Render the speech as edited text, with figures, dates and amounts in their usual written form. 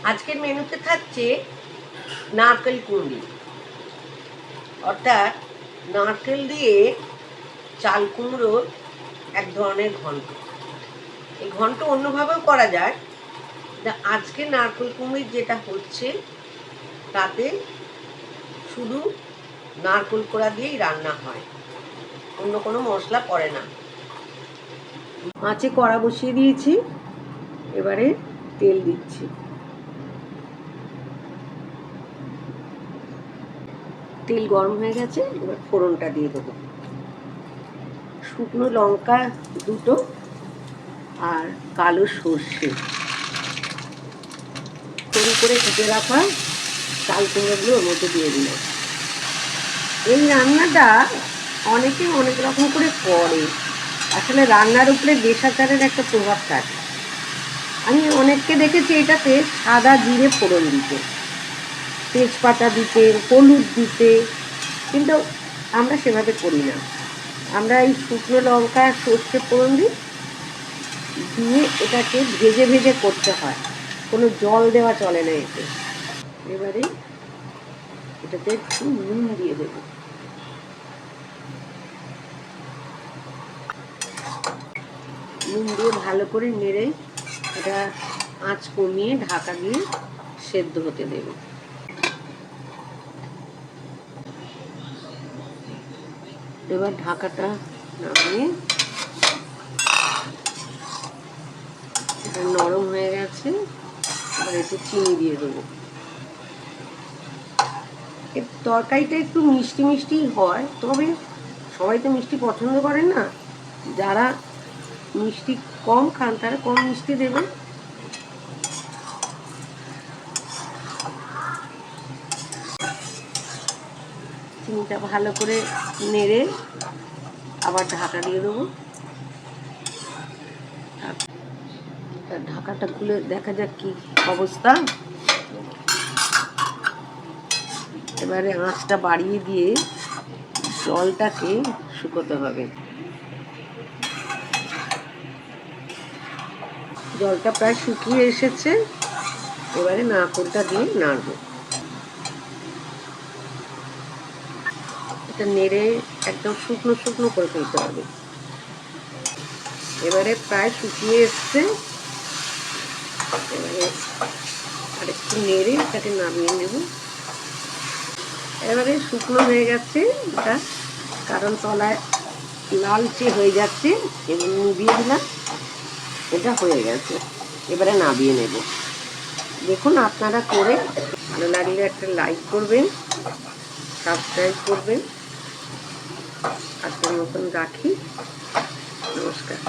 আজকের মেনুতে থাকছে নারকেল কুঁড়ি, অর্থাৎ নারকেল দিয়ে চাল কুমড়োর এক ধরনের ঘন্ট। এই ঘন্ট অন্যভাবেও করা যায়, আজকে নারকেল কুঁড়ির যেটা হচ্ছে তাতে শুধু নারকেল কোড়া দিয়েই রান্না হয়, অন্য কোনো মশলা পড়ে না। মাছে কড়া বসিয়ে দিয়েছি, এবারে তেল দিচ্ছি। তেল গরম হয়ে গেছে, এবার ফোড়নটা দিয়ে দেবো। শুকনো লঙ্কা দুটো আর কালো সর্ষে, সরু করে কেটে রাখা চাল কুমড়োগুলো ওর মধ্যে দিয়ে দিলাম। এই রান্নাটা অনেকে অনেক রকম করে করে, আসলে রান্নার উপরে দেশাচারের একটা প্রভাব থাকে। আমি অনেককে দেখেছি এটাতে সাদা জিরে ফোড়ন দিতে, তেজপাতা দিতে, হলুদ দিতে, কিন্তু আমরা সেভাবে করি না। আমরা এই শুকনো লঙ্কা সর্ষে ফোড়ন দিই, দিয়ে এটাকে ভেজে ভেজে করতে হয়, কোনো জল দেওয়া চলে না এতে। এবারে এটাতে একটু নুন দিয়ে দেব। নুন দিয়ে ভালো করে নেড়ে এটা আঁচ কমিয়ে ঢাকা দিয়ে সেদ্ধ হতে দেব। এবার ঢাকাটা নামিয়ে, এটা নরম হয়ে গেছে, এবার একটু চিনি দিয়ে দেবো। এর তরকারিটা একটু মিষ্টি মিষ্টি হয়, তবে সবাই তো মিষ্টি পছন্দ করেন না। যারা মিষ্টি কম খান তারা কম মিষ্টি দেবেন। চিনিটা ভালো করে নেড়ে আবার ঢাকা দিয়ে দেবো। ঢাকাটা খুলে দেখা যাক কি অবস্থা। এবারে আঁচটা বাড়িয়ে দিয়ে জলটাকে শুকোতে হবে। জলটা প্রায় শুকিয়ে এসেছে, এবারে নারকেলটা দিয়ে নাড়বো। এটা নেড়ে একদম শুকনো শুকনো করে ফেলতে হবে। এবারে প্রায় শুকিয়ে এসছে, এবারে আরেকটু নেড়ে এটাকে নামিয়ে নেব। এবারে শুকনো হয়ে গেছে এটা, কারণ তলায় লালচে হয়ে যাচ্ছে, এবং নিভিয়ে দিলাম, এটা হয়ে গেছে। এবারে নামিয়ে নেব। দেখুন আপনারা করে, ভালো লাগলে একটা লাইক করবেন, সাবস্ক্রাইব করবেন। আজকের মতন রাখি, নমস্কার।